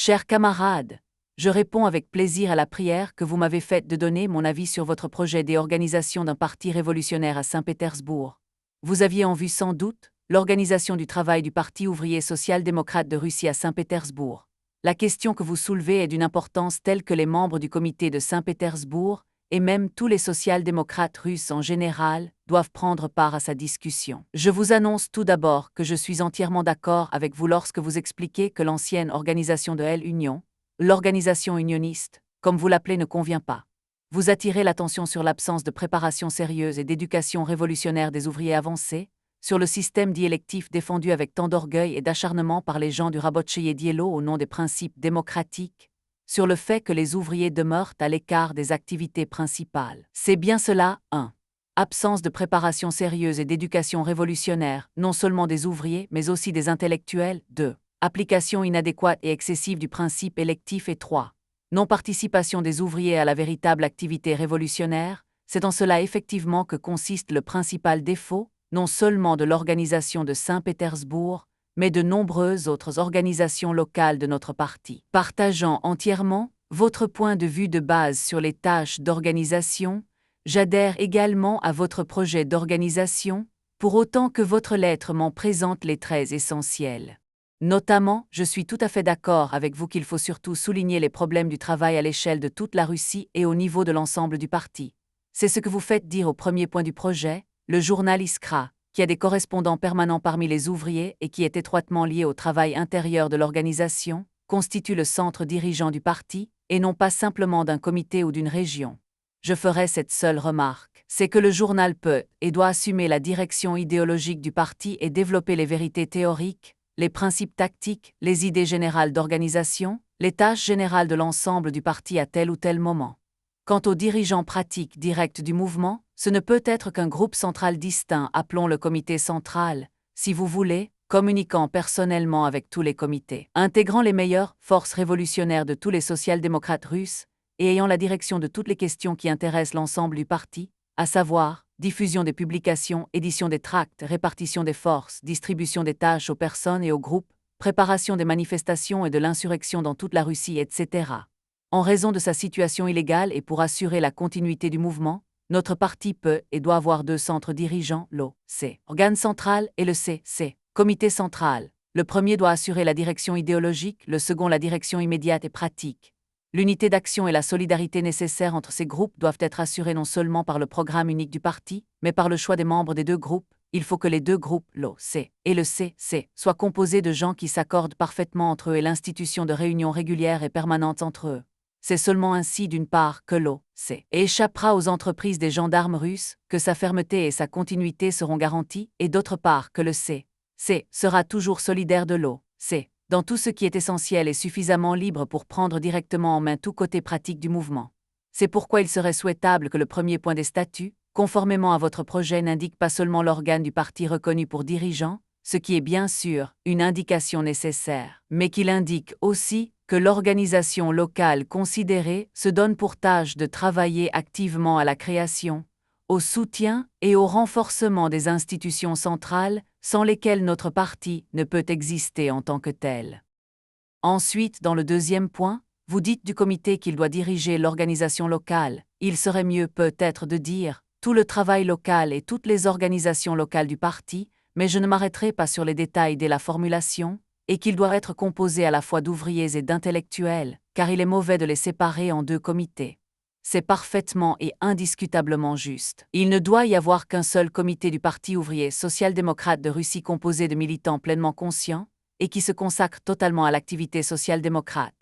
Chers camarades, je réponds avec plaisir à la prière que vous m'avez faite de donner mon avis sur votre projet d'organisation d'un parti révolutionnaire à Saint-Pétersbourg. Vous aviez en vue sans doute l'organisation du travail du Parti ouvrier social-démocrate de Russie à Saint-Pétersbourg. La question que vous soulevez est d'une importance telle que les membres du comité de Saint-Pétersbourg, et même tous les social-démocrates russes en général, doivent prendre part à sa discussion. Je vous annonce tout d'abord que je suis entièrement d'accord avec vous lorsque vous expliquez que l'ancienne organisation de l'Union, l'organisation unioniste, comme vous l'appelez, ne convient pas. Vous attirez l'attention sur l'absence de préparation sérieuse et d'éducation révolutionnaire des ouvriers avancés, sur le système diélectif défendu avec tant d'orgueil et d'acharnement par les gens du Rabocheye Dielo au nom des principes démocratiques, sur le fait que les ouvriers demeurent à l'écart des activités principales. C'est bien cela, 1. Absence de préparation sérieuse et d'éducation révolutionnaire, non seulement des ouvriers, mais aussi des intellectuels. 2. Application inadéquate et excessive du principe électif. Et 3. Non-participation des ouvriers à la véritable activité révolutionnaire. C'est en cela effectivement que consiste le principal défaut, non seulement de l'organisation de Saint-Pétersbourg, mais de nombreuses autres organisations locales de notre parti. Partageant entièrement votre point de vue de base sur les tâches d'organisation, j'adhère également à votre projet d'organisation, pour autant que votre lettre m'en présente les traits essentiels. Notamment, je suis tout à fait d'accord avec vous qu'il faut surtout souligner les problèmes du travail à l'échelle de toute la Russie et au niveau de l'ensemble du parti. C'est ce que vous faites dire au premier point du projet, le journal Iskra, qui a des correspondants permanents parmi les ouvriers et qui est étroitement lié au travail intérieur de l'organisation, constitue le centre dirigeant du parti, et non pas simplement d'un comité ou d'une région. Je ferai cette seule remarque, c'est que le journal peut et doit assumer la direction idéologique du parti et développer les vérités théoriques, les principes tactiques, les idées générales d'organisation, les tâches générales de l'ensemble du parti à tel ou tel moment. Quant aux dirigeants pratiques directs du mouvement, ce ne peut être qu'un groupe central distinct, appelons le comité central, si vous voulez, communiquant personnellement avec tous les comités, intégrant les meilleures forces révolutionnaires de tous les social-démocrates russes, et ayant la direction de toutes les questions qui intéressent l'ensemble du parti, à savoir, diffusion des publications, édition des tracts, répartition des forces, distribution des tâches aux personnes et aux groupes, préparation des manifestations et de l'insurrection dans toute la Russie, etc. En raison de sa situation illégale et pour assurer la continuité du mouvement, notre parti peut et doit avoir 2 centres dirigeants, l'OC, organe central, et le CC, comité central. Le premier doit assurer la direction idéologique, le second la direction immédiate et pratique. L'unité d'action et la solidarité nécessaires entre ces groupes doivent être assurées non seulement par le programme unique du parti, mais par le choix des membres des 2 groupes. Il faut que les 2 groupes, l'OC et le CC, soient composés de gens qui s'accordent parfaitement entre eux et l'institution de réunions régulières et permanentes entre eux. C'est seulement ainsi, d'une part, que l'OC échappera aux entreprises des gendarmes russes, que sa fermeté et sa continuité seront garanties, et d'autre part que le CC sera toujours solidaire de l'OC, dans tout ce qui est essentiel et suffisamment libre pour prendre directement en main tout côté pratique du mouvement. C'est pourquoi il serait souhaitable que le premier point des statuts, conformément à votre projet, n'indique pas seulement l'organe du parti reconnu pour dirigeant, ce qui est bien sûr une indication nécessaire, mais qu'il indique aussi que l'organisation locale considérée se donne pour tâche de travailler activement à la création, au soutien et au renforcement des institutions centrales, sans lesquelles notre parti ne peut exister en tant que tel. Ensuite, dans le deuxième point, vous dites du comité qu'il doit diriger l'organisation locale. Il serait mieux peut-être de dire tout le travail local et toutes les organisations locales du parti, mais je ne m'arrêterai pas sur les détails dès la formulation, et qu'il doit être composé à la fois d'ouvriers et d'intellectuels, car il est mauvais de les séparer en 2 comités. C'est parfaitement et indiscutablement juste. Il ne doit y avoir qu'un seul comité du Parti ouvrier social-démocrate de Russie composé de militants pleinement conscients et qui se consacrent totalement à l'activité social-démocrate.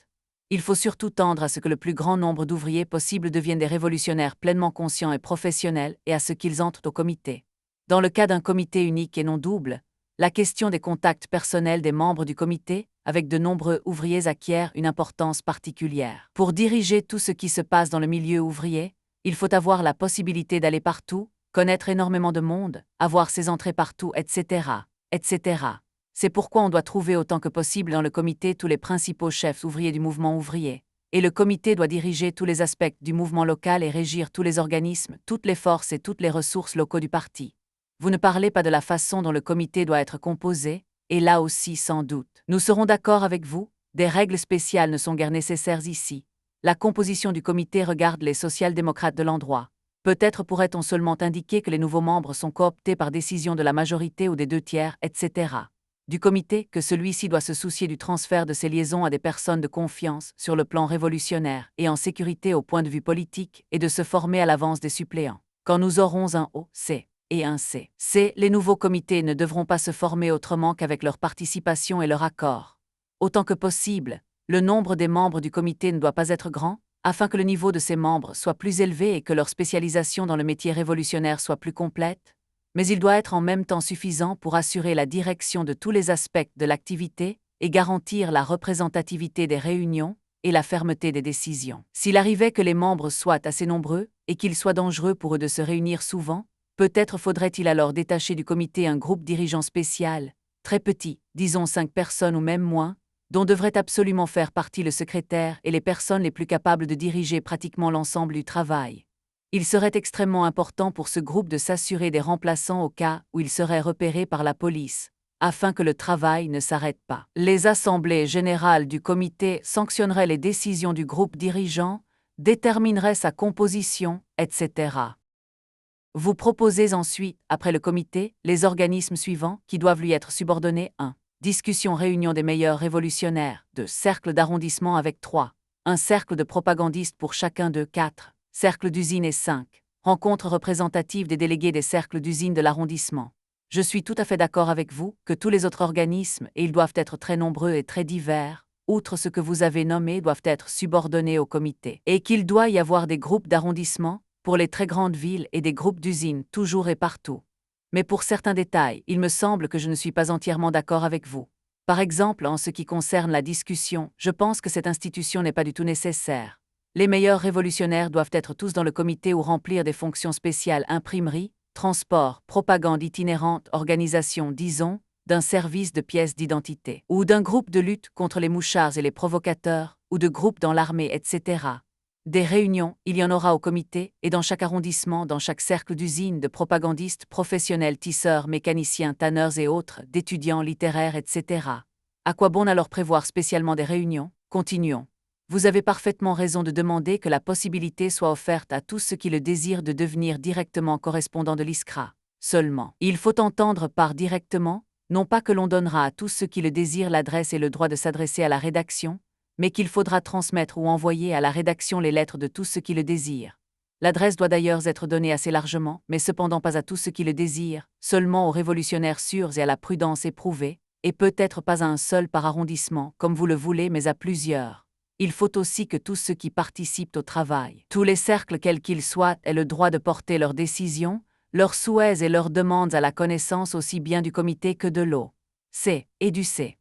Il faut surtout tendre à ce que le plus grand nombre d'ouvriers possible deviennent des révolutionnaires pleinement conscients et professionnels et à ce qu'ils entrent au comité. Dans le cas d'un comité unique et non double, la question des contacts personnels des membres du comité, avec de nombreux ouvriers, acquiert une importance particulière. Pour diriger tout ce qui se passe dans le milieu ouvrier, il faut avoir la possibilité d'aller partout, connaître énormément de monde, avoir ses entrées partout, etc., etc. C'est pourquoi on doit trouver autant que possible dans le comité tous les principaux chefs ouvriers du mouvement ouvrier. Et le comité doit diriger tous les aspects du mouvement local et régir tous les organismes, toutes les forces et toutes les ressources locaux du parti. Vous ne parlez pas de la façon dont le comité doit être composé, et là aussi sans doute, nous serons d'accord avec vous, Des règles spéciales ne sont guère nécessaires ici. La composition du comité regarde les social-démocrates de l'endroit. Peut-être pourrait-on seulement indiquer que les nouveaux membres sont cooptés par décision de la majorité ou des 2/3, etc. Du comité, que celui-ci doit se soucier du transfert de ses liaisons à des personnes de confiance sur le plan révolutionnaire et en sécurité au point de vue politique et de se former à l'avance des suppléants. Quand nous aurons un OC et un C, les nouveaux comités ne devront pas se former autrement qu'avec leur participation et leur accord. Autant que possible, le nombre des membres du comité ne doit pas être grand, afin que le niveau de ses membres soit plus élevé et que leur spécialisation dans le métier révolutionnaire soit plus complète, mais il doit être en même temps suffisant pour assurer la direction de tous les aspects de l'activité et garantir la représentativité des réunions et la fermeté des décisions. S'il arrivait que les membres soient assez nombreux et qu'il soit dangereux pour eux de se réunir souvent, peut-être faudrait-il alors détacher du comité un groupe dirigeant spécial, très petit, disons 5 personnes ou même moins, dont devrait absolument faire partie le secrétaire et les personnes les plus capables de diriger pratiquement l'ensemble du travail. Il serait extrêmement important pour ce groupe de s'assurer des remplaçants au cas où il serait repéré par la police, afin que le travail ne s'arrête pas. Les assemblées générales du comité sanctionneraient les décisions du groupe dirigeant, détermineraient sa composition, etc. Vous proposez ensuite, après le comité, les organismes suivants qui doivent lui être subordonnés. 1. Discussion réunion des meilleurs révolutionnaires. 2. Cercle d'arrondissement avec 3. Un cercle de propagandistes pour chacun de 4. Cercle d'usine et 5. Rencontre représentative des délégués des cercles d'usine de l'arrondissement. Je suis tout à fait d'accord avec vous que tous les autres organismes, et ils doivent être très nombreux et très divers, outre ce que vous avez nommé, doivent être subordonnés au comité, et qu'il doit y avoir des groupes d'arrondissement pour les très grandes villes et des groupes d'usines toujours et partout. Mais pour certains détails, il me semble que je ne suis pas entièrement d'accord avec vous. Par exemple, en ce qui concerne la discussion, je pense que cette institution n'est pas du tout nécessaire. Les meilleurs révolutionnaires doivent être tous dans le comité ou remplir des fonctions spéciales imprimerie, transport, propagande itinérante, organisation, disons, d'un service de pièces d'identité, ou d'un groupe de lutte contre les mouchards et les provocateurs, ou de groupes dans l'armée, etc. Des réunions, il y en aura au comité, et dans chaque arrondissement, dans chaque cercle d'usine, de propagandistes, professionnels, tisseurs, mécaniciens, tanneurs et autres, d'étudiants littéraires, etc. À quoi bon alors prévoir spécialement des réunions? Continuons. Vous avez parfaitement raison de demander que la possibilité soit offerte à tous ceux qui le désirent de devenir directement correspondants de l'ISCRA. Seulement, il faut entendre par directement, non pas que l'on donnera à tous ceux qui le désirent l'adresse et le droit de s'adresser à la rédaction, mais qu'il faudra transmettre ou envoyer à la rédaction les lettres de tous ceux qui le désirent. L'adresse doit d'ailleurs être donnée assez largement, mais cependant pas à tous ceux qui le désirent, seulement aux révolutionnaires sûrs et à la prudence éprouvée, et peut-être pas à un seul par arrondissement, comme vous le voulez, mais à plusieurs. Il faut aussi que tous ceux qui participent au travail, tous les cercles quels qu'ils soient, aient le droit de porter leurs décisions, leurs souhaits et leurs demandes à la connaissance aussi bien du comité que de l'OC et du C.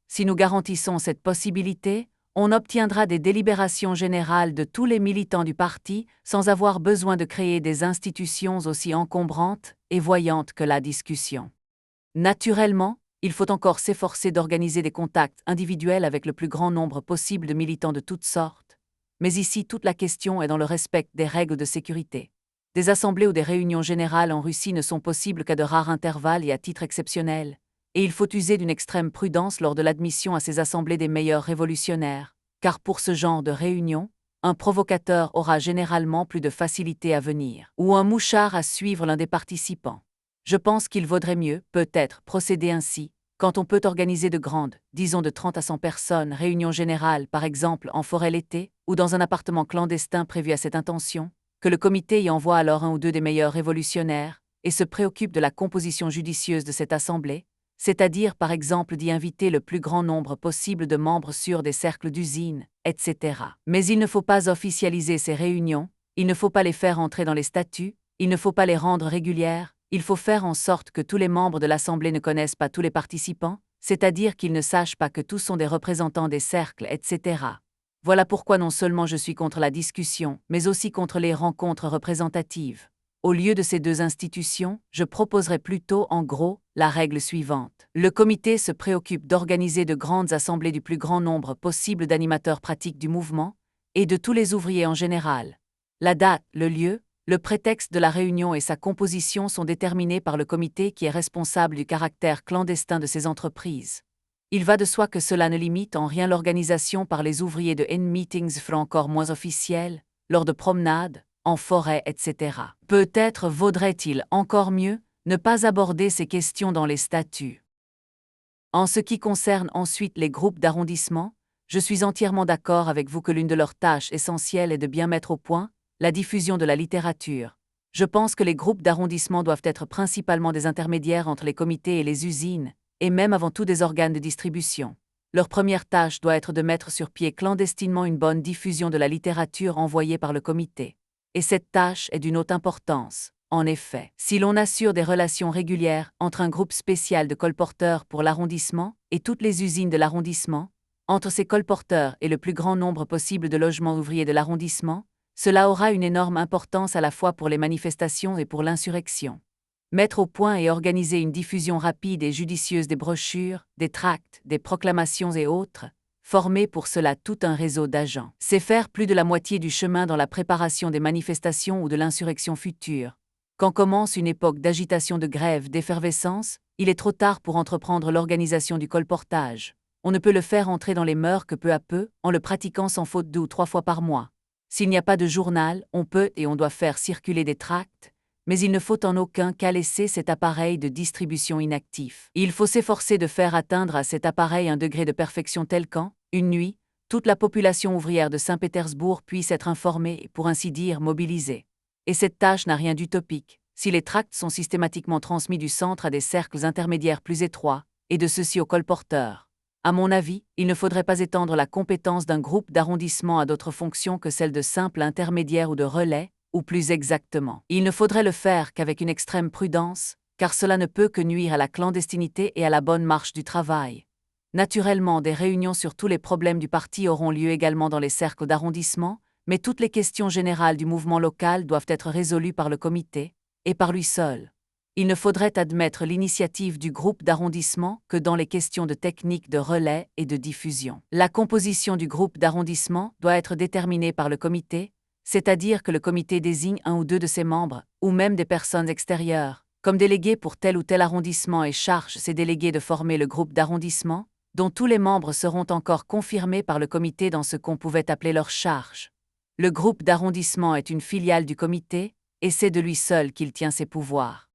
Si nous garantissons cette possibilité, on obtiendra des délibérations générales de tous les militants du parti sans avoir besoin de créer des institutions aussi encombrantes et voyantes que la discussion. Naturellement, il faut encore s'efforcer d'organiser des contacts individuels avec le plus grand nombre possible de militants de toutes sortes, mais ici toute la question est dans le respect des règles de sécurité. Des assemblées ou des réunions générales en Russie ne sont possibles qu'à de rares intervalles et à titre exceptionnel, et il faut user d'une extrême prudence lors de l'admission à ces assemblées des meilleurs révolutionnaires, car pour ce genre de réunion, un provocateur aura généralement plus de facilité à venir, ou un mouchard à suivre l'un des participants. Je pense qu'il vaudrait mieux, peut-être, procéder ainsi, quand on peut organiser de grandes, disons de 30 à 100 personnes, réunions générales, par exemple en forêt l'été, ou dans un appartement clandestin prévu à cette intention, que le comité y envoie alors un ou deux des meilleurs révolutionnaires, et se préoccupe de la composition judicieuse de cette assemblée, c'est-à-dire par exemple d'y inviter le plus grand nombre possible de membres sûrs des cercles d'usine, etc. Mais il ne faut pas officialiser ces réunions, il ne faut pas les faire entrer dans les statuts, il ne faut pas les rendre régulières, il faut faire en sorte que tous les membres de l'Assemblée ne connaissent pas tous les participants, c'est-à-dire qu'ils ne sachent pas que tous sont des représentants des cercles, etc. Voilà pourquoi non seulement je suis contre la discussion, mais aussi contre les rencontres représentatives. Au lieu de ces deux institutions, je proposerais plutôt, en gros, la règle suivante. Le comité se préoccupe d'organiser de grandes assemblées du plus grand nombre possible d'animateurs pratiques du mouvement, et de tous les ouvriers en général. La date, le lieu, le prétexte de la réunion et sa composition sont déterminés par le comité qui est responsable du caractère clandestin de ces entreprises. Il va de soi que cela ne limite en rien l'organisation par les ouvriers de N-meetings fera encore moins officiels, lors de promenades, en forêt, etc. Peut-être vaudrait-il encore mieux ne pas aborder ces questions dans les statuts. En ce qui concerne ensuite les groupes d'arrondissement, je suis entièrement d'accord avec vous que l'une de leurs tâches essentielles est de bien mettre au point la diffusion de la littérature. Je pense que les groupes d'arrondissement doivent être principalement des intermédiaires entre les comités et les usines, et même avant tout des organes de distribution. Leur première tâche doit être de mettre sur pied clandestinement une bonne diffusion de la littérature envoyée par le comité. Et cette tâche est d'une haute importance. En effet, si l'on assure des relations régulières entre un groupe spécial de colporteurs pour l'arrondissement et toutes les usines de l'arrondissement, entre ces colporteurs et le plus grand nombre possible de logements ouvriers de l'arrondissement, cela aura une énorme importance à la fois pour les manifestations et pour l'insurrection. Mettre au point et organiser une diffusion rapide et judicieuse des brochures, des tracts, des proclamations et autres, former pour cela tout un réseau d'agents. C'est faire plus de la moitié du chemin dans la préparation des manifestations ou de l'insurrection future. Quand commence une époque d'agitation, de grève, d'effervescence, il est trop tard pour entreprendre l'organisation du colportage. On ne peut le faire entrer dans les mœurs que peu à peu, en le pratiquant sans faute 2 ou 3 fois par mois. S'il n'y a pas de journal, on peut et on doit faire circuler des tracts, mais il ne faut en aucun cas laisser cet appareil de distribution inactif. Il faut s'efforcer de faire atteindre à cet appareil un degré de perfection tel qu'en, une nuit, toute la population ouvrière de Saint-Pétersbourg puisse être informée et pour ainsi dire mobilisée. Et cette tâche n'a rien d'utopique, si les tracts sont systématiquement transmis du centre à des cercles intermédiaires plus étroits, et de ceux-ci aux colporteurs. À mon avis, il ne faudrait pas étendre la compétence d'un groupe d'arrondissement à d'autres fonctions que celles de simple intermédiaire ou de relais, ou plus exactement. Il ne faudrait le faire qu'avec une extrême prudence, car cela ne peut que nuire à la clandestinité et à la bonne marche du travail. Naturellement, des réunions sur tous les problèmes du parti auront lieu également dans les cercles d'arrondissement, mais toutes les questions générales du mouvement local doivent être résolues par le comité, et par lui seul. Il ne faudrait admettre l'initiative du groupe d'arrondissement que dans les questions de technique de relais et de diffusion. La composition du groupe d'arrondissement doit être déterminée par le comité, c'est-à-dire que le comité désigne un ou deux de ses membres, ou même des personnes extérieures, comme délégués pour tel ou tel arrondissement et charge ces délégués de former le groupe d'arrondissement, dont tous les membres seront encore confirmés par le comité dans ce qu'on pouvait appeler leur charge. Le groupe d'arrondissement est une filiale du comité, et c'est de lui seul qu'il tient ses pouvoirs.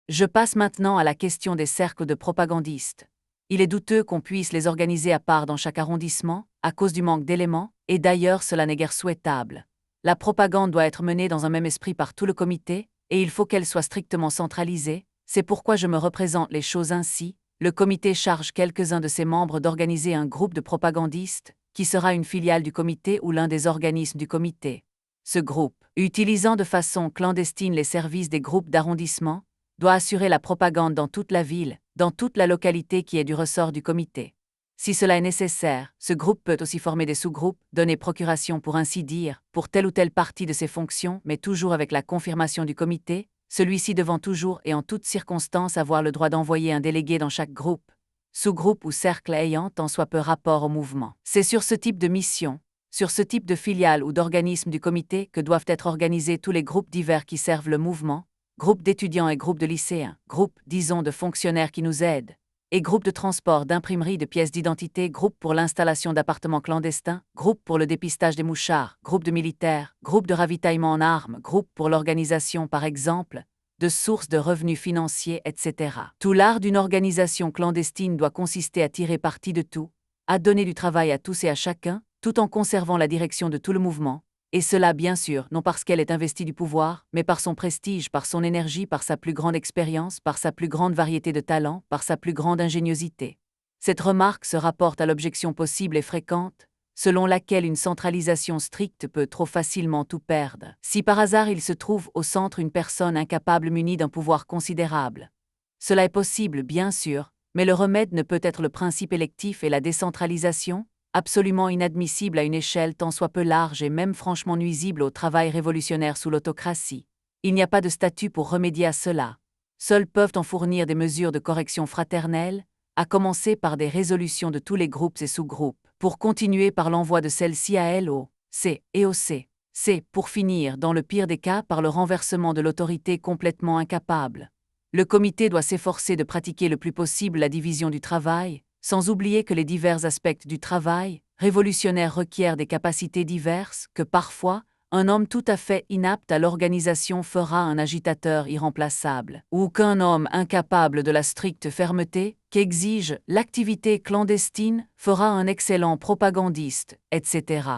Je passe maintenant à la question des cercles de propagandistes. Il est douteux qu'on puisse les organiser à part dans chaque arrondissement, à cause du manque d'éléments, et d'ailleurs cela n'est guère souhaitable. La propagande doit être menée dans un même esprit par tout le comité, et il faut qu'elle soit strictement centralisée, c'est pourquoi je me représente les choses ainsi. Le comité charge quelques-uns de ses membres d'organiser un groupe de propagandistes, qui sera une filiale du comité ou l'un des organismes du comité. Ce groupe, utilisant de façon clandestine les services des groupes d'arrondissement, doit assurer la propagande dans toute la ville, dans toute la localité qui est du ressort du comité. Si cela est nécessaire, ce groupe peut aussi former des sous-groupes, donner procuration pour ainsi dire, pour telle ou telle partie de ses fonctions, mais toujours avec la confirmation du comité, celui-ci devant toujours et en toutes circonstances avoir le droit d'envoyer un délégué dans chaque groupe, sous-groupe ou cercle ayant tant soit peu rapport au mouvement. C'est sur ce type de mission, sur ce type de filiale ou d'organisme du comité que doivent être organisés tous les groupes divers qui servent le mouvement, groupes d'étudiants et groupes de lycéens, groupes, disons, de fonctionnaires qui nous aident, et groupes de transport d'imprimerie de pièces d'identité, groupes pour l'installation d'appartements clandestins, groupes pour le dépistage des mouchards, groupes de militaires, groupes de ravitaillement en armes, groupes pour l'organisation, par exemple, de sources de revenus financiers, etc. Tout l'art d'une organisation clandestine doit consister à tirer parti de tout, à donner du travail à tous et à chacun, tout en conservant la direction de tout le mouvement, et cela bien sûr non parce qu'elle est investie du pouvoir, mais par son prestige, par son énergie, par sa plus grande expérience, par sa plus grande variété de talents, par sa plus grande ingéniosité. Cette remarque se rapporte à l'objection possible et fréquente, selon laquelle une centralisation stricte peut trop facilement tout perdre. Si par hasard il se trouve au centre une personne incapable munie d'un pouvoir considérable. Cela est possible, bien sûr, mais le remède ne peut être le principe électif et la décentralisation, absolument inadmissible à une échelle tant soit peu large et même franchement nuisible au travail révolutionnaire sous l'autocratie. Il n'y a pas de statut pour remédier à cela. Seuls peuvent en fournir des mesures de correction fraternelle, à commencer par des résolutions de tous les groupes et sous-groupes, pour continuer par l'envoi de celles-ci à l'O, C et au C. C'est, pour finir, dans le pire des cas, par le renversement de l'autorité complètement incapable. Le comité doit s'efforcer de pratiquer le plus possible la division du travail, sans oublier que les divers aspects du travail révolutionnaire requièrent des capacités diverses, que parfois, un homme tout à fait inapte à l'organisation fera un agitateur irremplaçable, ou qu'un homme incapable de la stricte fermeté qu'exige l'activité clandestine fera un excellent propagandiste, etc.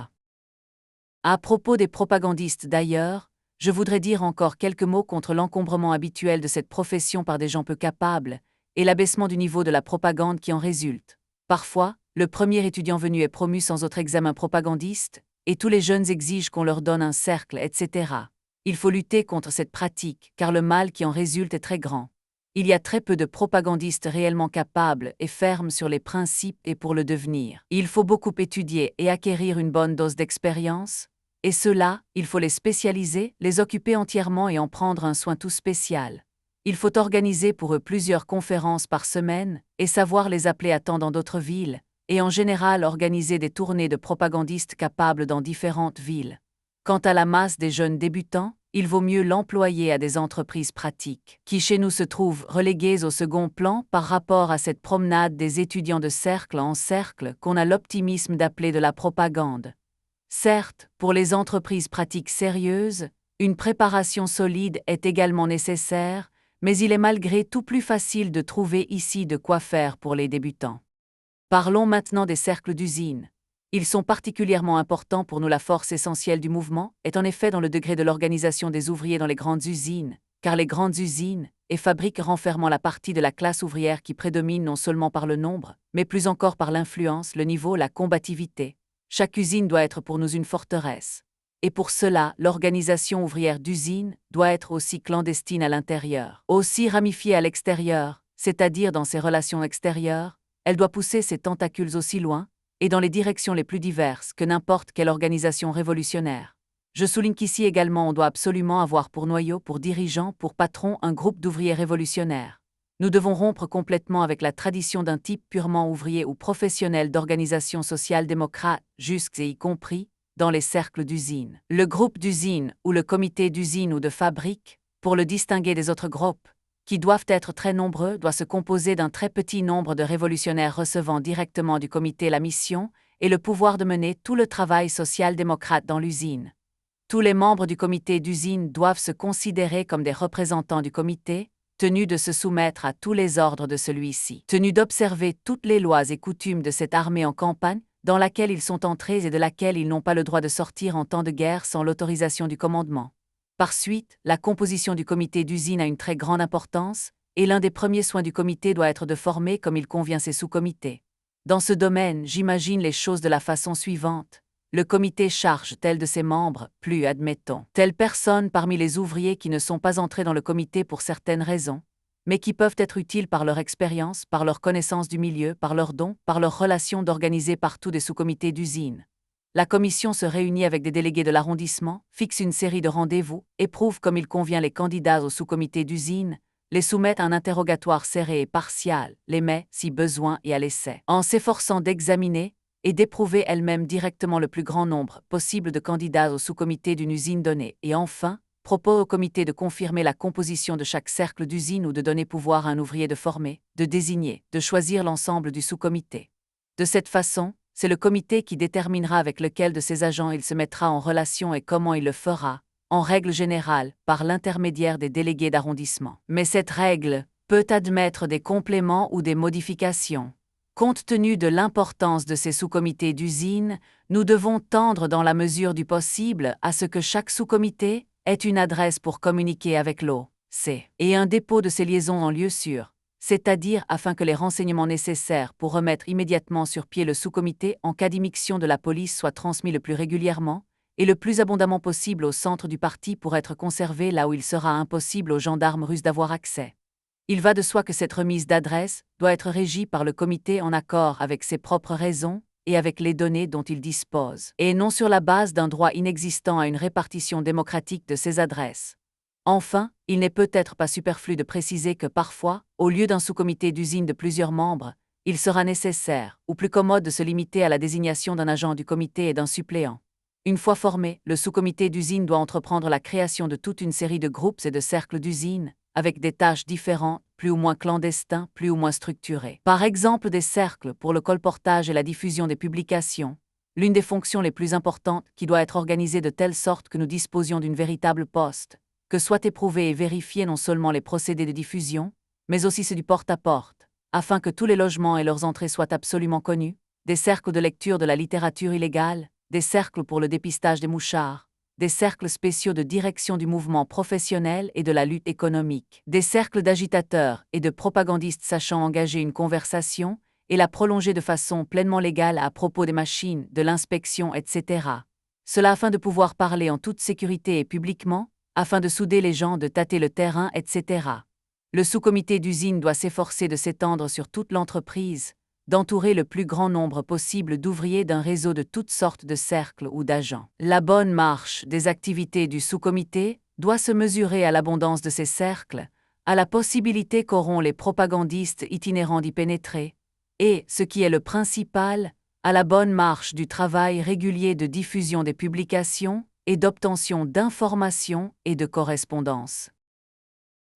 À propos des propagandistes d'ailleurs, je voudrais dire encore quelques mots contre l'encombrement habituel de cette profession par des gens peu capables, et l'abaissement du niveau de la propagande qui en résulte. Parfois, le premier étudiant venu est promu sans autre examen propagandiste, et tous les jeunes exigent qu'on leur donne un cercle, etc. Il faut lutter contre cette pratique, car le mal qui en résulte est très grand. Il y a très peu de propagandistes réellement capables et fermes sur les principes et pour le devenir. Il faut beaucoup étudier et acquérir une bonne dose d'expérience, et ceux-là, il faut les spécialiser, les occuper entièrement et en prendre un soin tout spécial. Il faut organiser pour eux plusieurs conférences par semaine, et savoir les appeler à temps dans d'autres villes, et en général organiser des tournées de propagandistes capables dans différentes villes. Quant à la masse des jeunes débutants, il vaut mieux l'employer à des entreprises pratiques, qui chez nous se trouvent reléguées au second plan par rapport à cette promenade des étudiants de cercle en cercle qu'on a l'optimisme d'appeler de la propagande. Certes, pour les entreprises pratiques sérieuses, une préparation solide est également nécessaire, mais il est malgré tout plus facile de trouver ici de quoi faire pour les débutants. Parlons maintenant des cercles d'usine. Ils sont particulièrement importants pour nous. La force essentielle du mouvement est en effet dans le degré de l'organisation des ouvriers dans les grandes usines, car les grandes usines et fabriques renfermant la partie de la classe ouvrière qui prédomine non seulement par le nombre, mais plus encore par l'influence, le niveau, la combativité. Chaque usine doit être pour nous une forteresse. Et pour cela, l'organisation ouvrière d'usine doit être aussi clandestine à l'intérieur, aussi ramifiée à l'extérieur, c'est-à-dire dans ses relations extérieures. Elle doit pousser ses tentacules aussi loin, et dans les directions les plus diverses que n'importe quelle organisation révolutionnaire. Je souligne qu'ici également on doit absolument avoir pour noyau, pour dirigeant, pour patron un groupe d'ouvriers révolutionnaires. Nous devons rompre complètement avec la tradition d'un type purement ouvrier ou professionnel d'organisation social-démocrate, jusque et y compris dans les cercles d'usine. Le groupe d'usine ou le comité d'usine ou de fabrique, pour le distinguer des autres groupes, qui doivent être très nombreux, doit se composer d'un très petit nombre de révolutionnaires recevant directement du comité la mission et le pouvoir de mener tout le travail social-démocrate dans l'usine. Tous les membres du comité d'usine doivent se considérer comme des représentants du comité, tenus de se soumettre à tous les ordres de celui-ci, tenus d'observer toutes les lois et coutumes de cette armée en campagne, dans laquelle ils sont entrés et de laquelle ils n'ont pas le droit de sortir en temps de guerre sans l'autorisation du commandement. Par suite, la composition du comité d'usine a une très grande importance, et l'un des premiers soins du comité doit être de former comme il convient ses sous-comités. Dans ce domaine, j'imagine les choses de la façon suivante. Le comité charge tel de ses membres, plus admettons, telle personne parmi les ouvriers qui ne sont pas entrés dans le comité pour certaines raisons, mais qui peuvent être utiles par leur expérience, par leur connaissance du milieu, par leurs dons, par leur relation d'organiser partout des sous-comités d'usine. La commission se réunit avec des délégués de l'arrondissement, fixe une série de rendez-vous, éprouve comme il convient les candidats au sous-comité d'usine, les soumet à un interrogatoire serré et partial, les met, si besoin, et à l'essai, en s'efforçant d'examiner et d'éprouver elle-même directement le plus grand nombre possible de candidats au sous-comité d'une usine donnée, et enfin, propose au comité de confirmer la composition de chaque cercle d'usine ou de donner pouvoir à un ouvrier de former, de désigner, de choisir l'ensemble du sous-comité. De cette façon, c'est le comité qui déterminera avec lequel de ses agents il se mettra en relation et comment il le fera, en règle générale, par l'intermédiaire des délégués d'arrondissement. Mais cette règle peut admettre des compléments ou des modifications. Compte tenu de l'importance de ces sous-comités d'usine, nous devons tendre dans la mesure du possible à ce que chaque sous-comité ait une adresse pour communiquer avec l'OC et un dépôt de ces liaisons en lieu sûr, c'est-à-dire afin que les renseignements nécessaires pour remettre immédiatement sur pied le sous-comité en cas d'immixtion de la police soient transmis le plus régulièrement et le plus abondamment possible au centre du parti pour être conservés là où il sera impossible aux gendarmes russes d'avoir accès. Il va de soi que cette remise d'adresse doit être régie par le comité en accord avec ses propres raisons et avec les données dont il dispose, et non sur la base d'un droit inexistant à une répartition démocratique de ces adresses. Enfin, il n'est peut-être pas superflu de préciser que parfois, au lieu d'un sous-comité d'usine de plusieurs membres, il sera nécessaire ou plus commode de se limiter à la désignation d'un agent du comité et d'un suppléant. Une fois formé, le sous-comité d'usine doit entreprendre la création de toute une série de groupes et de cercles d'usine, avec des tâches différentes, plus ou moins clandestins, plus ou moins structurés. Par exemple, des cercles pour le colportage et la diffusion des publications, l'une des fonctions les plus importantes qui doit être organisée de telle sorte que nous disposions d'une véritable poste, que soient éprouvés et vérifiés non seulement les procédés de diffusion, mais aussi ceux du porte-à-porte, afin que tous les logements et leurs entrées soient absolument connus, des cercles de lecture de la littérature illégale, des cercles pour le dépistage des mouchards, des cercles spéciaux de direction du mouvement professionnel et de la lutte économique, des cercles d'agitateurs et de propagandistes sachant engager une conversation et la prolonger de façon pleinement légale à propos des machines, de l'inspection, etc. Cela afin de pouvoir parler en toute sécurité et publiquement, afin de souder les gens, de tâter le terrain, etc. Le sous-comité d'usine doit s'efforcer de s'étendre sur toute l'entreprise, d'entourer le plus grand nombre possible d'ouvriers d'un réseau de toutes sortes de cercles ou d'agents. La bonne marche des activités du sous-comité doit se mesurer à l'abondance de ces cercles, à la possibilité qu'auront les propagandistes itinérants d'y pénétrer, et, ce qui est le principal, à la bonne marche du travail régulier de diffusion des publications et d'obtention d'informations et de correspondances.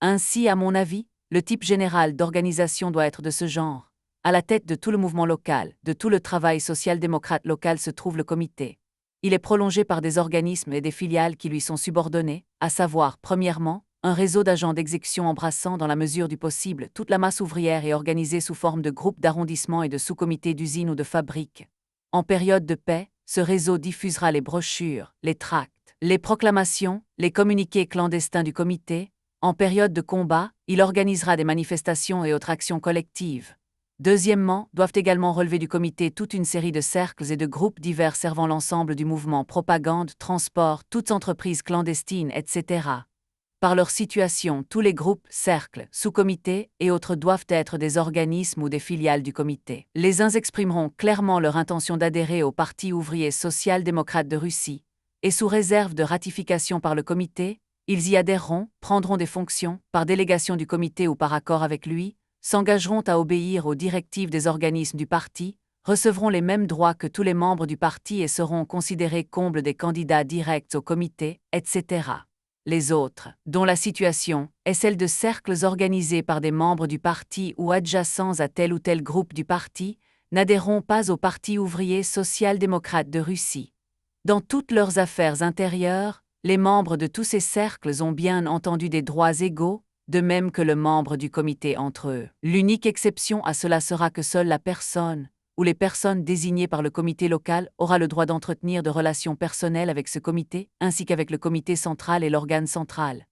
Ainsi, à mon avis, le type général d'organisation doit être de ce genre. À la tête de tout le mouvement local, de tout le travail social-démocrate local se trouve le comité. Il est prolongé par des organismes et des filiales qui lui sont subordonnés, à savoir, premièrement, un réseau d'agents d'exécution embrassant dans la mesure du possible toute la masse ouvrière et organisée sous forme de groupes d'arrondissement et de sous-comités d'usines ou de fabriques. En période de paix, ce réseau diffusera les brochures, les tracts, les proclamations, les communiqués clandestins du comité. En période de combat, il organisera des manifestations et autres actions collectives. Deuxièmement, doivent également relever du comité toute une série de cercles et de groupes divers servant l'ensemble du mouvement propagande, transport, toutes entreprises clandestines, etc. Par leur situation, tous les groupes, cercles, sous-comités et autres doivent être des organismes ou des filiales du comité. Les uns exprimeront clairement leur intention d'adhérer au Parti ouvrier social-démocrate de Russie, et sous réserve de ratification par le comité, ils y adhéreront, prendront des fonctions, par délégation du comité ou par accord avec lui, s'engageront à obéir aux directives des organismes du parti, recevront les mêmes droits que tous les membres du parti et seront considérés comme des candidats directs au comité, etc. Les autres, dont la situation est celle de cercles organisés par des membres du parti ou adjacents à tel ou tel groupe du parti, n'adhéreront pas au Parti ouvrier social-démocrate de Russie. Dans toutes leurs affaires intérieures, les membres de tous ces cercles ont bien entendu des droits égaux, de même que le membre du comité entre eux. L'unique exception à cela sera que seule la personne, ou les personnes désignées par le comité local, aura le droit d'entretenir de relations personnelles avec ce comité, ainsi qu'avec le comité central et l'organe central.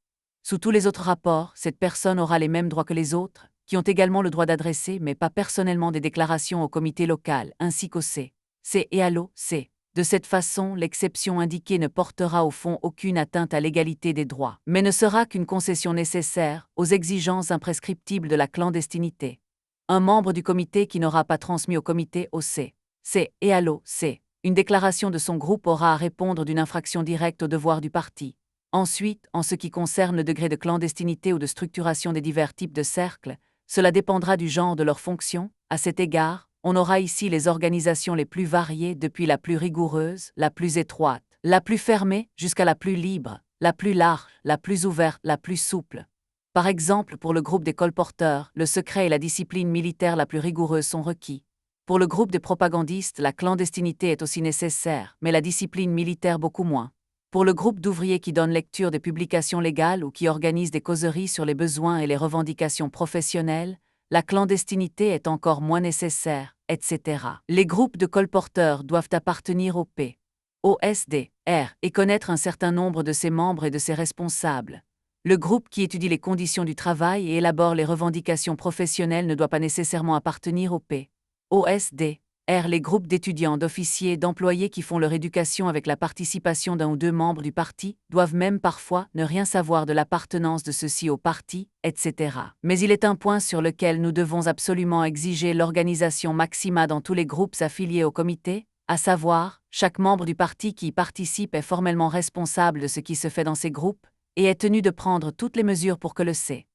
Sous tous les autres rapports, cette personne aura les mêmes droits que les autres, qui ont également le droit d'adresser, mais pas personnellement, des déclarations au comité local, ainsi qu'au C et à l'OC. De cette façon, l'exception indiquée ne portera au fond aucune atteinte à l'égalité des droits, mais ne sera qu'une concession nécessaire aux exigences imprescriptibles de la clandestinité. Un membre du comité qui n'aura pas transmis au comité au C et à l'OC une déclaration de son groupe aura à répondre d'une infraction directe aux devoirs du parti. Ensuite, en ce qui concerne le degré de clandestinité ou de structuration des divers types de cercles, cela dépendra du genre de leurs fonctions. À cet égard, on aura ici les organisations les plus variées depuis la plus rigoureuse, la plus étroite, la plus fermée, jusqu'à la plus libre, la plus large, la plus ouverte, la plus souple. Par exemple, pour le groupe des colporteurs, le secret et la discipline militaire la plus rigoureuse sont requis. Pour le groupe des propagandistes, la clandestinité est aussi nécessaire, mais la discipline militaire beaucoup moins. Pour le groupe d'ouvriers qui donnent lecture des publications légales ou qui organisent des causeries sur les besoins et les revendications professionnelles, la clandestinité est encore moins nécessaire, etc. Les groupes de colporteurs doivent appartenir au POSDR et connaître un certain nombre de ses membres et de ses responsables. Le groupe qui étudie les conditions du travail et élabore les revendications professionnelles ne doit pas nécessairement appartenir au POSDR. Les groupes d'étudiants, d'officiers, d'employés qui font leur éducation avec la participation d'un ou deux membres du parti doivent même parfois ne rien savoir de l'appartenance de ceux-ci au parti, etc. Mais il est un point sur lequel nous devons absolument exiger l'organisation maxima dans tous les groupes affiliés au comité, à savoir, chaque membre du parti qui y participe est formellement responsable de ce qui se fait dans ces groupes et est tenu de prendre toutes les mesures pour que le C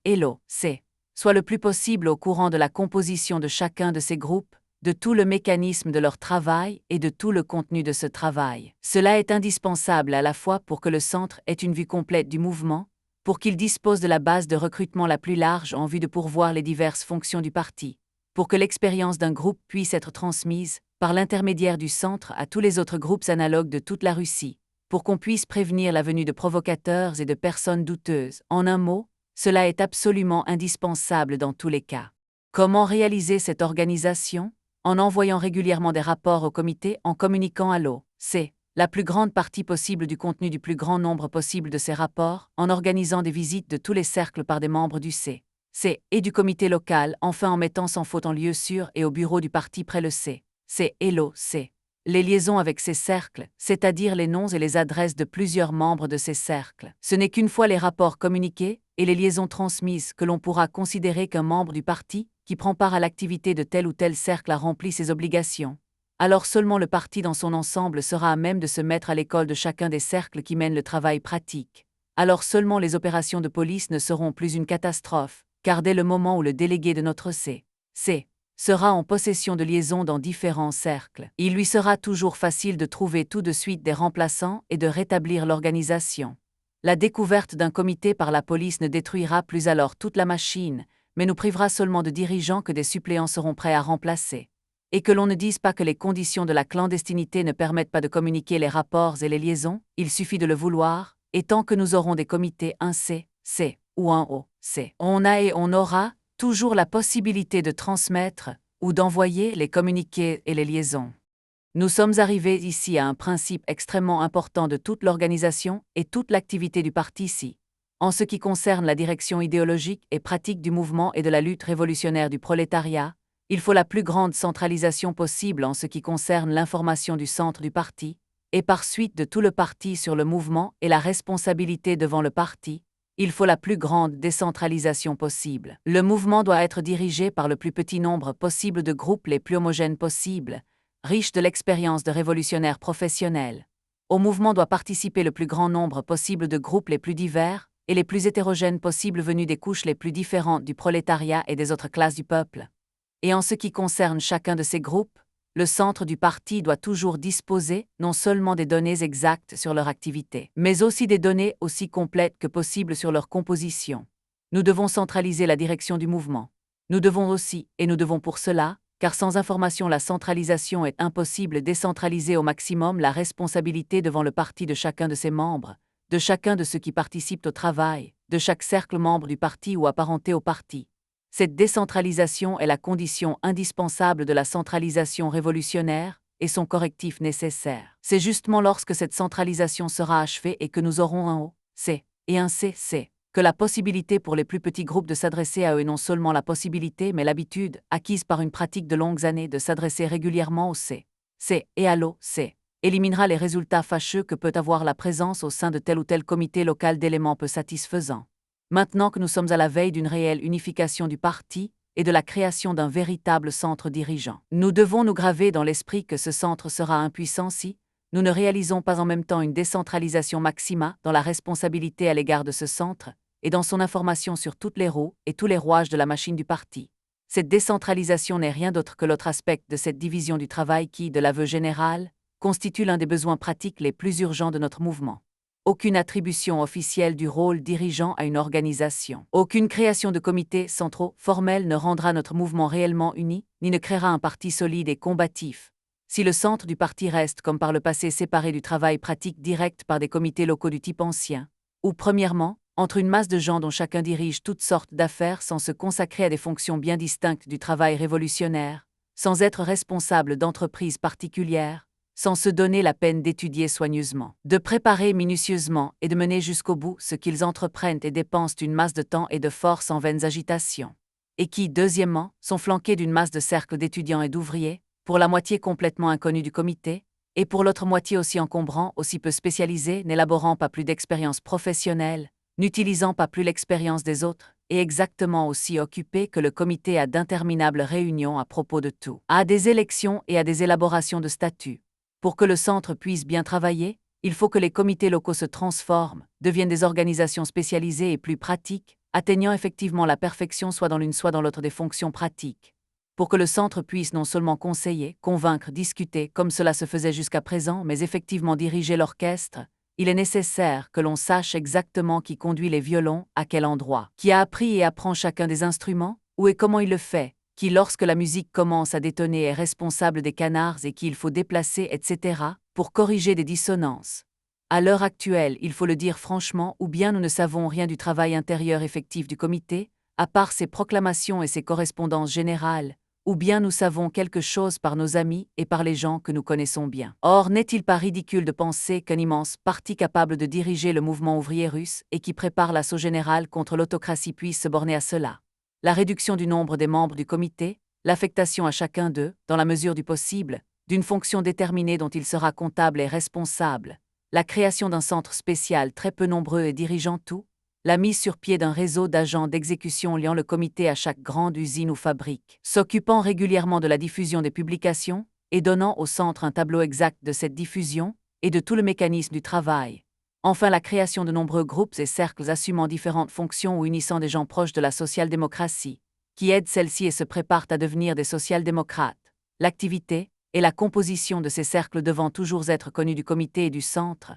et l'OC soient le plus possible au courant de la composition de chacun de ces groupes, de tout le mécanisme de leur travail et de tout le contenu de ce travail. Cela est indispensable à la fois pour que le centre ait une vue complète du mouvement, pour qu'il dispose de la base de recrutement la plus large en vue de pourvoir les diverses fonctions du parti, pour que l'expérience d'un groupe puisse être transmise, par l'intermédiaire du centre à tous les autres groupes analogues de toute la Russie, pour qu'on puisse prévenir la venue de provocateurs et de personnes douteuses. En un mot, cela est absolument indispensable dans tous les cas. Comment réaliser cette organisation? En envoyant régulièrement des rapports au comité, en communiquant à l'OC la plus grande partie possible du contenu du plus grand nombre possible de ces rapports, en organisant des visites de tous les cercles par des membres du C et du comité local, enfin en mettant sans faute en lieu sûr et au bureau du parti près le C et l'OC les liaisons avec ces cercles, c'est-à-dire les noms et les adresses de plusieurs membres de ces cercles. Ce n'est qu'une fois les rapports communiqués et les liaisons transmises que l'on pourra considérer qu'un membre du parti, qui prend part à l'activité de tel ou tel cercle, a rempli ses obligations. Alors seulement le parti dans son ensemble sera à même de se mettre à l'école de chacun des cercles qui mènent le travail pratique. Alors seulement les opérations de police ne seront plus une catastrophe, car dès le moment où le délégué de notre C sera en possession de liaisons dans différents cercles, il lui sera toujours facile de trouver tout de suite des remplaçants et de rétablir l'organisation. La découverte d'un comité par la police ne détruira plus alors toute la machine, mais nous privera seulement de dirigeants que des suppléants seront prêts à remplacer. Et que l'on ne dise pas que les conditions de la clandestinité ne permettent pas de communiquer les rapports et les liaisons, il suffit de le vouloir, et tant que nous aurons des comités, un C ou un OC, on a et on aura toujours la possibilité de transmettre ou d'envoyer les communiqués et les liaisons. Nous sommes arrivés ici à un principe extrêmement important de toute l'organisation et toute l'activité du parti ici. En ce qui concerne la direction idéologique et pratique du mouvement et de la lutte révolutionnaire du prolétariat, il faut la plus grande centralisation possible en ce qui concerne l'information du centre du parti, et par suite de tout le parti sur le mouvement et la responsabilité devant le parti. Il faut la plus grande décentralisation possible. Le mouvement doit être dirigé par le plus petit nombre possible de groupes les plus homogènes possibles, riches de l'expérience de révolutionnaires professionnels. Au mouvement doit participer le plus grand nombre possible de groupes les plus divers et les plus hétérogènes possibles venus des couches les plus différentes du prolétariat et des autres classes du peuple. Et en ce qui concerne chacun de ces groupes, le centre du parti doit toujours disposer non seulement des données exactes sur leur activité, mais aussi des données aussi complètes que possible sur leur composition. Nous devons centraliser la direction du mouvement. Nous devons aussi, et nous devons pour cela, car sans information la centralisation est impossible, décentraliser au maximum la responsabilité devant le parti de chacun de ses membres, de chacun de ceux qui participent au travail, de chaque cercle membre du parti ou apparenté au parti. Cette décentralisation est la condition indispensable de la centralisation révolutionnaire et son correctif nécessaire. C'est justement lorsque cette centralisation sera achevée et que nous aurons un OC et un CC, que la possibilité pour les plus petits groupes de s'adresser à eux, non seulement la possibilité mais l'habitude, acquise par une pratique de longues années de s'adresser régulièrement au C et à l'OC, éliminera les résultats fâcheux que peut avoir la présence au sein de tel ou tel comité local d'éléments peu satisfaisants. Maintenant que nous sommes à la veille d'une réelle unification du parti et de la création d'un véritable centre dirigeant, nous devons nous graver dans l'esprit que ce centre sera impuissant si nous ne réalisons pas en même temps une décentralisation maxima dans la responsabilité à l'égard de ce centre et dans son information sur toutes les roues et tous les rouages de la machine du parti. Cette décentralisation n'est rien d'autre que l'autre aspect de cette division du travail qui, de l'aveu général, constitue l'un des besoins pratiques les plus urgents de notre mouvement. Aucune attribution officielle du rôle dirigeant à une organisation. Aucune création de comités centraux formels ne rendra notre mouvement réellement uni, ni ne créera un parti solide et combatif. Si le centre du parti reste comme par le passé séparé du travail pratique direct par des comités locaux du type ancien, ou premièrement, entre une masse de gens dont chacun dirige toutes sortes d'affaires sans se consacrer à des fonctions bien distinctes du travail révolutionnaire, sans être responsable d'entreprises particulières, sans se donner la peine d'étudier soigneusement, de préparer minutieusement et de mener jusqu'au bout ce qu'ils entreprennent et dépensent une masse de temps et de force en vaines agitations. Et qui, deuxièmement, sont flanqués d'une masse de cercles d'étudiants et d'ouvriers, pour la moitié complètement inconnus du comité, et pour l'autre moitié aussi encombrants, aussi peu spécialisés, n'élaborant pas plus d'expérience professionnelle, n'utilisant pas plus l'expérience des autres, et exactement aussi occupés que le comité à d'interminables réunions à propos de tout, à des élections et à des élaborations de statuts. Pour que le centre puisse bien travailler, il faut que les comités locaux se transforment, deviennent des organisations spécialisées et plus pratiques, atteignant effectivement la perfection soit dans l'une soit dans l'autre des fonctions pratiques. Pour que le centre puisse non seulement conseiller, convaincre, discuter, comme cela se faisait jusqu'à présent, mais effectivement diriger l'orchestre, il est nécessaire que l'on sache exactement qui conduit les violons, à quel endroit, qui a appris et apprend chacun des instruments, où et comment il le fait, qui lorsque la musique commence à détonner est responsable des canards et qui il faut déplacer, etc., pour corriger des dissonances. À l'heure actuelle, il faut le dire franchement, ou bien nous ne savons rien du travail intérieur effectif du comité, à part ses proclamations et ses correspondances générales, ou bien nous savons quelque chose par nos amis et par les gens que nous connaissons bien. Or, n'est-il pas ridicule de penser qu'un immense parti capable de diriger le mouvement ouvrier russe et qui prépare l'assaut général contre l'autocratie puisse se borner à cela? La réduction du nombre des membres du comité, l'affectation à chacun d'eux, dans la mesure du possible, d'une fonction déterminée dont il sera comptable et responsable, la création d'un centre spécial très peu nombreux et dirigeant tout, la mise sur pied d'un réseau d'agents d'exécution liant le comité à chaque grande usine ou fabrique, s'occupant régulièrement de la diffusion des publications et donnant au centre un tableau exact de cette diffusion et de tout le mécanisme du travail. Enfin, la création de nombreux groupes et cercles assumant différentes fonctions ou unissant des gens proches de la social-démocratie, qui aident celle-ci et se préparent à devenir des social-démocrates. L'activité et la composition de ces cercles devant toujours être connus du comité et du centre.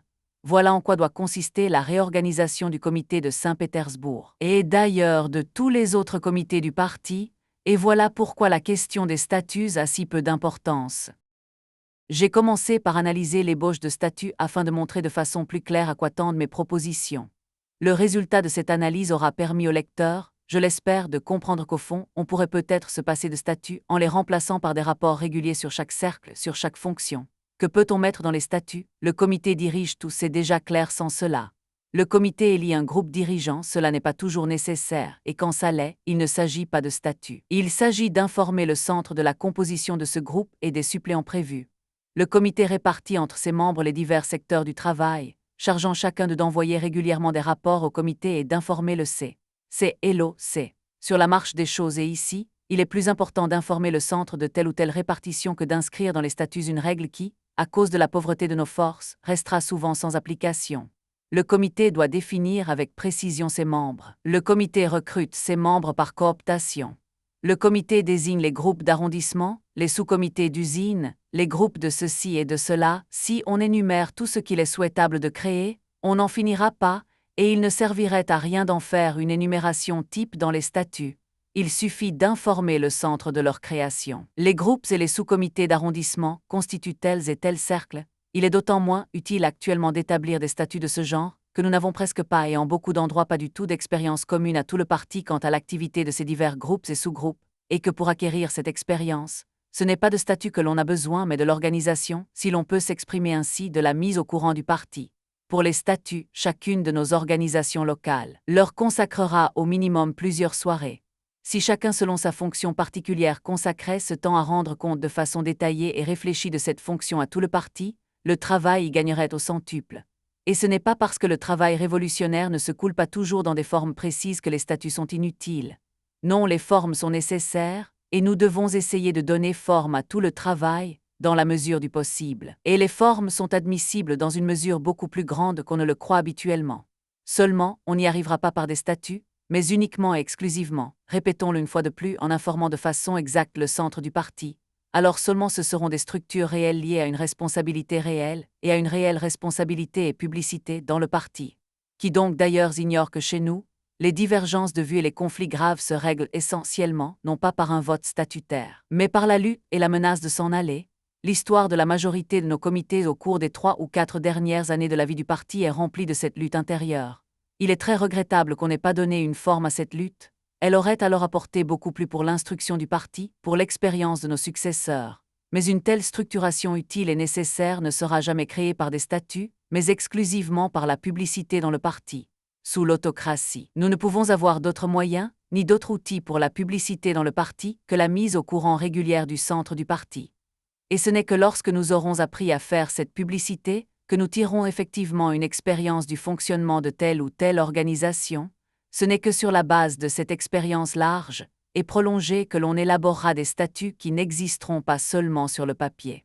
Voilà en quoi doit consister la réorganisation du comité de Saint-Pétersbourg, et d'ailleurs de tous les autres comités du parti, et voilà pourquoi la question des statuts a si peu d'importance. J'ai commencé par analyser l'ébauche de statuts afin de montrer de façon plus claire à quoi tendent mes propositions. Le résultat de cette analyse aura permis au lecteur, je l'espère, de comprendre qu'au fond, on pourrait peut-être se passer de statuts en les remplaçant par des rapports réguliers sur chaque cercle, sur chaque fonction. Que peut-on mettre dans les statuts? Le comité dirige tout, c'est déjà clair sans cela. Le comité élit un groupe dirigeant, cela n'est pas toujours nécessaire, et quand ça l'est, il ne s'agit pas de statut. Il s'agit d'informer le centre de la composition de ce groupe et des suppléants prévus. Le comité répartit entre ses membres les divers secteurs du travail, chargeant chacun d'envoyer régulièrement des rapports au comité et d'informer le C et l'OC sur la marche des choses, et ici, il est plus important d'informer le centre de telle ou telle répartition que d'inscrire dans les statuts une règle qui, à cause de la pauvreté de nos forces, restera souvent sans application. Le comité doit définir avec précision ses membres. Le comité recrute ses membres par cooptation. Le comité désigne les groupes d'arrondissement, les sous-comités d'usine, les groupes de ceci et de cela. Si on énumère tout ce qu'il est souhaitable de créer, on n'en finira pas, et il ne servirait à rien d'en faire une énumération type dans les statuts. Il suffit d'informer le centre de leur création. Les groupes et les sous-comités d'arrondissement constituent tels et tels cercles. Il est d'autant moins utile actuellement d'établir des statuts de ce genre, que nous n'avons presque pas et en beaucoup d'endroits pas du tout d'expérience commune à tout le parti quant à l'activité de ces divers groupes et sous-groupes, et que pour acquérir cette expérience, ce n'est pas de statut que l'on a besoin mais de l'organisation, si l'on peut s'exprimer ainsi, de la mise au courant du parti. Pour les statuts, chacune de nos organisations locales leur consacrera au minimum plusieurs soirées. Si chacun selon sa fonction particulière consacrait ce temps à rendre compte de façon détaillée et réfléchie de cette fonction à tout le parti, le travail y gagnerait au centuple. Et ce n'est pas parce que le travail révolutionnaire ne se coule pas toujours dans des formes précises que les statuts sont inutiles. Non, les formes sont nécessaires, et nous devons essayer de donner forme à tout le travail, dans la mesure du possible. Et les formes sont admissibles dans une mesure beaucoup plus grande qu'on ne le croit habituellement. Seulement, on n'y arrivera pas par des statuts, mais uniquement et exclusivement, répétons-le une fois de plus, en informant de façon exacte le centre du parti. Alors seulement ce seront des structures réelles liées à une responsabilité réelle et à une réelle responsabilité et publicité dans le parti. Qui donc d'ailleurs ignore que chez nous, les divergences de vues et les conflits graves se règlent essentiellement, non pas par un vote statutaire, mais par la lutte et la menace de s'en aller. L'histoire de la majorité de nos comités au cours des 3 ou 4 dernières années de la vie du parti est remplie de cette lutte intérieure. Il est très regrettable qu'on n'ait pas donné une forme à cette lutte. Elle aurait alors apporté beaucoup plus pour l'instruction du parti, pour l'expérience de nos successeurs. Mais une telle structuration utile et nécessaire ne sera jamais créée par des statuts, mais exclusivement par la publicité dans le parti. Sous l'autocratie, nous ne pouvons avoir d'autres moyens, ni d'autres outils pour la publicité dans le parti que la mise au courant régulière du centre du parti. Et ce n'est que lorsque nous aurons appris à faire cette publicité, que nous tirerons effectivement une expérience du fonctionnement de telle ou telle organisation. Ce n'est que sur la base de cette expérience large et prolongée que l'on élaborera des statuts qui n'existeront pas seulement sur le papier.